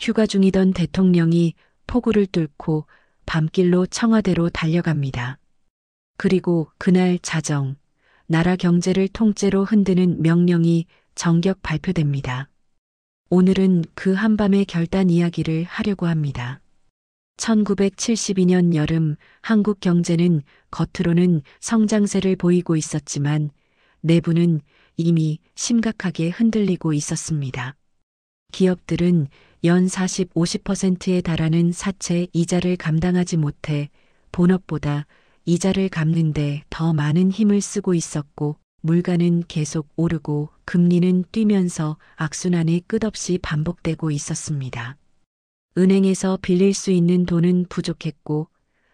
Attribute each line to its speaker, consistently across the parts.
Speaker 1: 휴가 중이던 대통령이 폭우를 뚫고 밤길로 청와대로 달려갑니다. 그리고 그날 나라 경제를 통째로 흔드는 명령이 정격 발표됩니다. 오늘은 그 한밤의 결단 이야기를 하려고 합니다. 1972년 여름 한국 경제는 겉으로는 성장세를 보이고 있었지만 내부는 이미 심각하게 흔들리고 있었습니다. 기업들은 연 50%에 달하는 사채 이자를 감당하지 못해 본업보다 이자를 갚는데 더 많은 힘을 쓰고 있었고 물가는 계속 오르고 금리는 뛰면서 악순환이 끝없이 반복되고 있었습니다. 은행에서 빌릴 수 있는 돈은 부족했고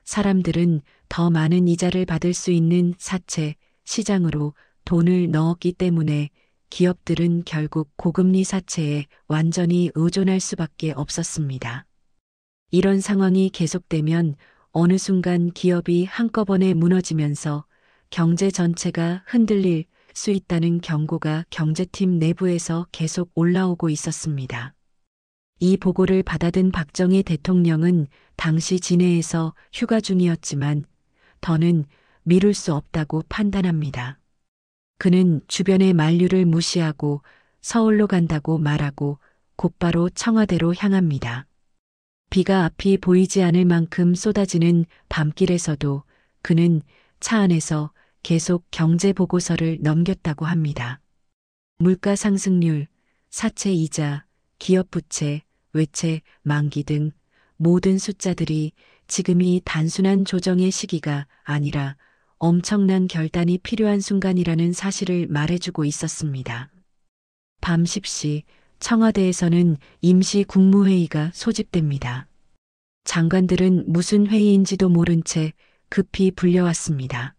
Speaker 1: 사람들은 더 많은 이자를 받을 수 있는 사채 시장으로 돈을 넣었기 때문에 기업들은 결국 고금리 사채에 완전히 의존할 수밖에 없었습니다. 이런 상황이 계속되면 어느 순간 기업이 한꺼번에 무너지면서 경제 전체가 흔들릴 수 있다는 경고가 경제팀 내부에서 계속 올라오고 있었습니다. 이 보고를 받아든 박정희 대통령은 당시 진해에서 휴가 중이었지만 더는 미룰 수 없다고 판단합니다. 그는 주변의 만류를 무시하고 서울로 간다고 말하고 곧바로 청와대로 향합니다. 비가 앞이 보이지 않을 만큼 쏟아지는 밤길에서도 그는 차 안에서 계속 경제 보고서를 넘겼다고 합니다. 물가 상승률, 사채 이자, 기업 부채, 외채, 만기 등 모든 숫자들이 지금이 단순한 조정의 시기가 아니라 엄청난 결단이 필요한 순간이라는 사실을 말해주고 있었습니다. 밤 10시 청와대에서는 임시 국무회의가 소집됩니다. 장관들은 무슨 회의인지도 모른 채 급히 불려왔습니다.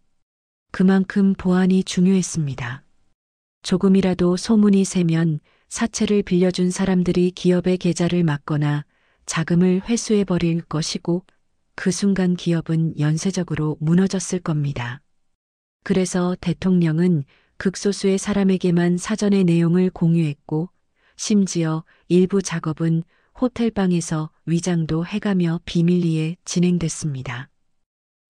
Speaker 1: 그만큼 보안이 중요했습니다. 조금이라도 소문이 새면 사채를 빌려준 사람들이 기업의 계좌를 막거나 자금을 회수해버릴 것이고 그 순간 기업은 연쇄적으로 무너졌을 겁니다. 그래서 대통령은 극소수의 사람에게만 사전의 내용을 공유했고 심지어 일부 작업은 호텔방에서 위장도 해가며 비밀리에 진행됐습니다.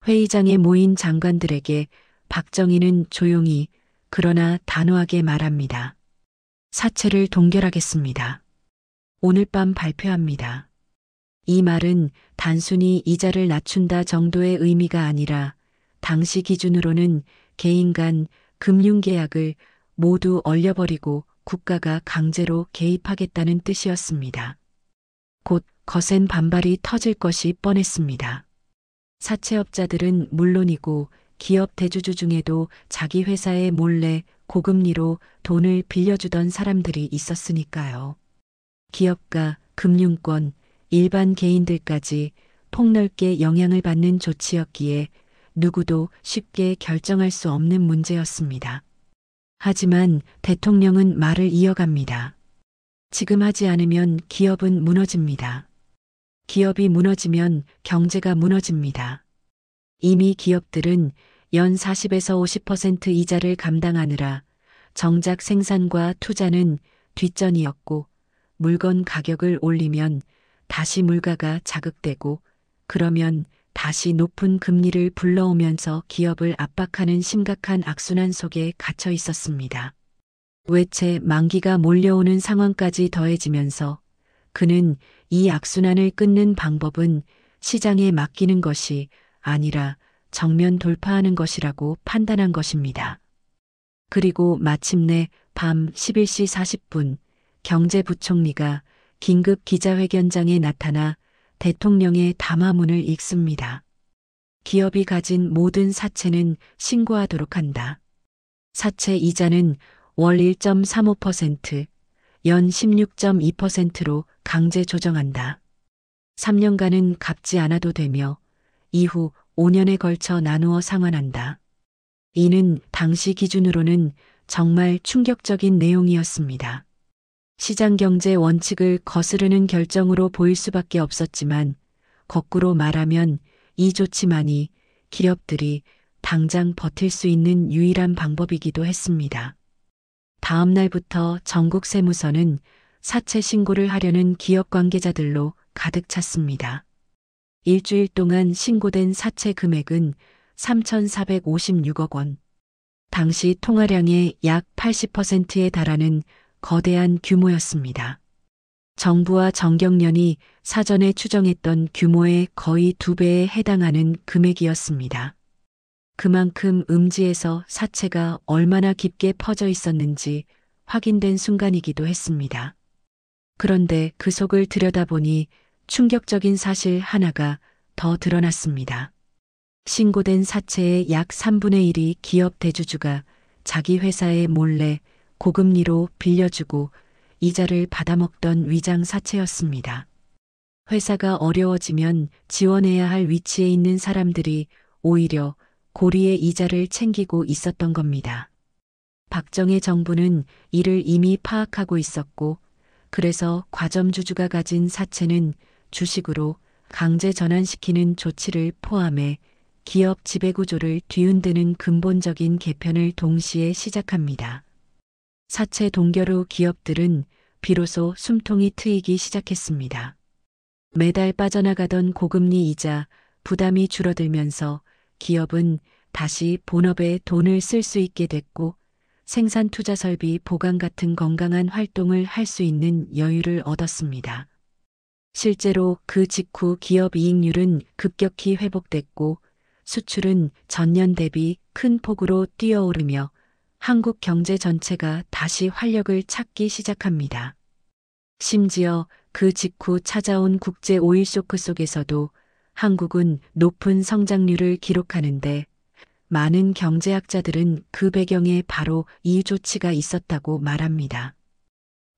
Speaker 1: 회의장에 모인 장관들에게 박정희는 조용히 그러나 단호하게 말합니다. 사채를 동결하겠습니다. 오늘 밤 발표합니다. 이 말은 단순히 이자를 낮춘다 정도의 의미가 아니라 당시 기준으로는 개인 간 금융계약을 모두 얼려버리고 국가가 강제로 개입하겠다는 뜻이었습니다. 곧 거센 반발이 터질 것이 뻔했습니다. 사채업자들은 물론이고 기업 대주주 중에도 자기 회사에 몰래 고금리로 돈을 빌려주던 사람들이 있었으니까요. 기업가, 금융권, 일반 개인들까지 폭넓게 영향을 받는 조치였기에 누구도 쉽게 결정할 수 없는 문제였습니다. 하지만 대통령은 말을 이어갑니다. 지금 하지 않으면 기업은 무너집니다. 기업이 무너지면 경제가 무너집니다. 이미 기업들은 연 40에서 50% 이자를 감당하느라 정작 생산과 투자는 뒷전이었고 물건 가격을 올리면 다시 물가가 자극되고 그러면 다시 높은 금리를 불러오면서 기업을 압박하는 심각한 악순환 속에 갇혀 있었습니다. 외채 만기가 몰려오는 상황까지 더해지면서 그는 이 악순환을 끊는 방법은 시장에 맡기는 것이 아니라 정면 돌파하는 것이라고 판단한 것입니다. 그리고 마침내 밤 11시 40분 경제부총리가 긴급 기자회견장에 나타나 대통령의 담화문을 읽습니다. 기업이 가진 모든 사채는 신고하도록 한다. 사채 이자는 월 1.35%, 연 16.2%로 강제 조정한다. 3년간은 갚지 않아도 되며 이후 5년에 걸쳐 나누어 상환한다. 이는 당시 기준으로는 정말 충격적인 내용이었습니다. 시장경제 원칙을 거스르는 결정으로 보일 수밖에 없었지만 거꾸로 말하면 이 조치만이 기업들이 당장 버틸 수 있는 유일한 방법이기도 했습니다. 다음 날부터 전국 세무서는 사채 신고를 하려는 기업 관계자들로 가득 찼습니다. 일주일 동안 신고된 사채 금액은 3,456억 원. 당시 통화량의 약 80%에 달하는 거대한 규모였습니다. 정부와 정경련이 사전에 추정했던 규모의 거의 2배에 해당하는 금액이었습니다. 그만큼 음지에서 사채가 얼마나 깊게 퍼져 있었는지 확인된 순간이기도 했습니다. 그런데 그 속을 들여다보니 충격적인 사실 하나가 더 드러났습니다. 신고된 사채의 약 3분의 1이 기업 대주주가 자기 회사에 몰래 고금리로 빌려주고 이자를 받아먹던 위장 사채였습니다. 회사가 어려워지면 지원해야 할 위치에 있는 사람들이 오히려 고리의 이자를 챙기고 있었던 겁니다. 박정희 정부는 이를 이미 파악하고 있었고, 그래서 과점주주가 가진 사채는 주식으로 강제 전환시키는 조치를 포함해 기업 지배구조를 뒤흔드는 근본적인 개편을 동시에 시작합니다. 사채 동결 후 기업들은 비로소 숨통이 트이기 시작했습니다. 매달 빠져나가던 고금리 이자 부담이 줄어들면서 기업은 다시 본업에 돈을 쓸 수 있게 됐고 생산 투자 설비 보강 같은 건강한 활동을 할 수 있는 여유를 얻었습니다. 실제로 그 직후 기업 이익률은 급격히 회복됐고 수출은 전년 대비 큰 폭으로 뛰어오르며 한국 경제 전체가 다시 활력을 찾기 시작합니다. 심지어 그 직후 찾아온 국제 오일 쇼크 속에서도 한국은 높은 성장률을 기록하는데 많은 경제학자들은 그 배경에 바로 이 조치가 있었다고 말합니다.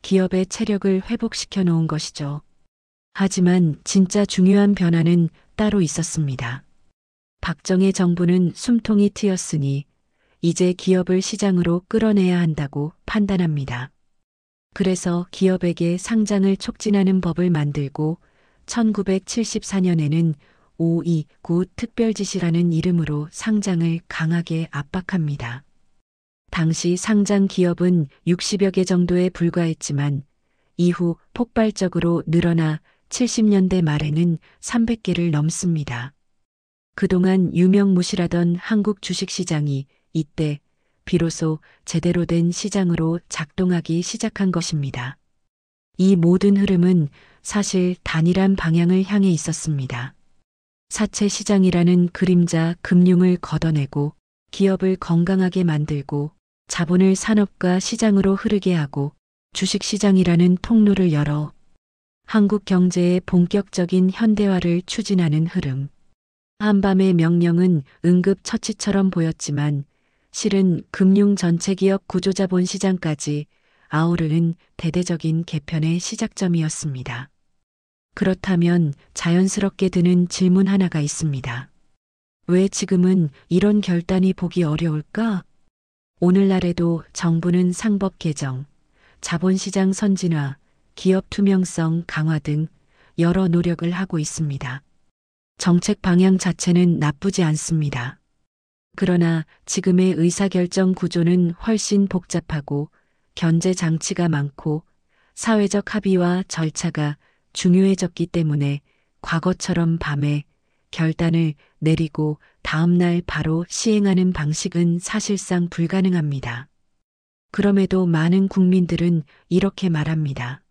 Speaker 1: 기업의 체력을 회복시켜 놓은 것이죠. 하지만 진짜 중요한 변화는 따로 있었습니다. 박정희 정부는 숨통이 트였으니 이제 기업을 시장으로 끌어내야 한다고 판단합니다. 그래서 기업에게 상장을 촉진하는 법을 만들고 1974년에는 529 특별지시라는 이름으로 상장을 강하게 압박합니다. 당시 상장 기업은 60여 개 정도에 불과했지만 이후 폭발적으로 늘어나 70년대 말에는 300개를 넘습니다. 그동안 유명무실하던 한국 주식시장이 이때 비로소 제대로 된 시장으로 작동하기 시작한 것입니다. 이 모든 흐름은 사실 단일한 방향을 향해 있었습니다. 사채 시장이라는 그림자 금융을 걷어내고 기업을 건강하게 만들고 자본을 산업과 시장으로 흐르게 하고 주식시장이라는 통로를 열어 한국 경제의 본격적인 현대화를 추진하는 흐름. 한밤의 명령은 응급처치처럼 보였지만 실은 금융 전체 기업 구조자본 시장까지 아우르는 대대적인 개편의 시작점이었습니다. 그렇다면 자연스럽게 드는 질문 하나가 있습니다. 왜 지금은 이런 결단이 보기 어려울까? 오늘날에도 정부는 상법 개정, 자본시장 선진화, 기업 투명성 강화 등 여러 노력을 하고 있습니다. 정책 방향 자체는 나쁘지 않습니다. 그러나 지금의 의사결정 구조는 훨씬 복잡하고 견제 장치가 많고 사회적 합의와 절차가 중요해졌기 때문에 과거처럼 밤에 결단을 내리고 다음날 바로 시행하는 방식은 사실상 불가능합니다. 그럼에도 많은 국민들은 이렇게 말합니다.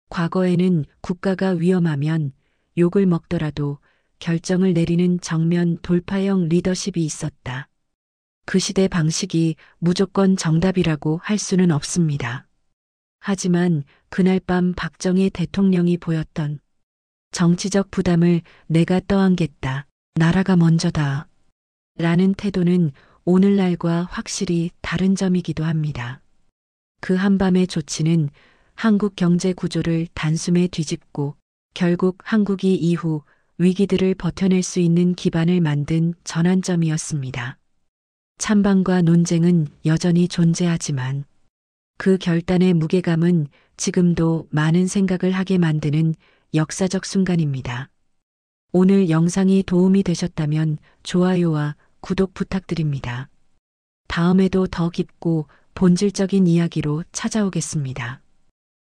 Speaker 1: 과거에는 국가가 위험하면 욕을 먹더라도 결정을 내리는 정면 돌파형 리더십이 있었다. 그 시대 방식이 무조건 정답이라고 할 수는 없습니다. 하지만 그날 밤 박정희 대통령이 보였던 정치적 부담을 내가 떠안겠다. 나라가 먼저다. 라는 태도는 오늘날과 확실히 다른 점이기도 합니다. 그 한밤의 조치는 한국 경제 구조를 단숨에 뒤집고 결국 한국이 이후 위기들을 버텨낼 수 있는 기반을 만든 전환점이었습니다. 찬반과 논쟁은 여전히 존재하지만 그 결단의 무게감은 지금도 많은 생각을 하게 만드는 역사적 순간입니다. 오늘 영상이 도움이 되셨다면 좋아요와 구독 부탁드립니다. 다음에도 더 깊고 본질적인 이야기로 찾아오겠습니다.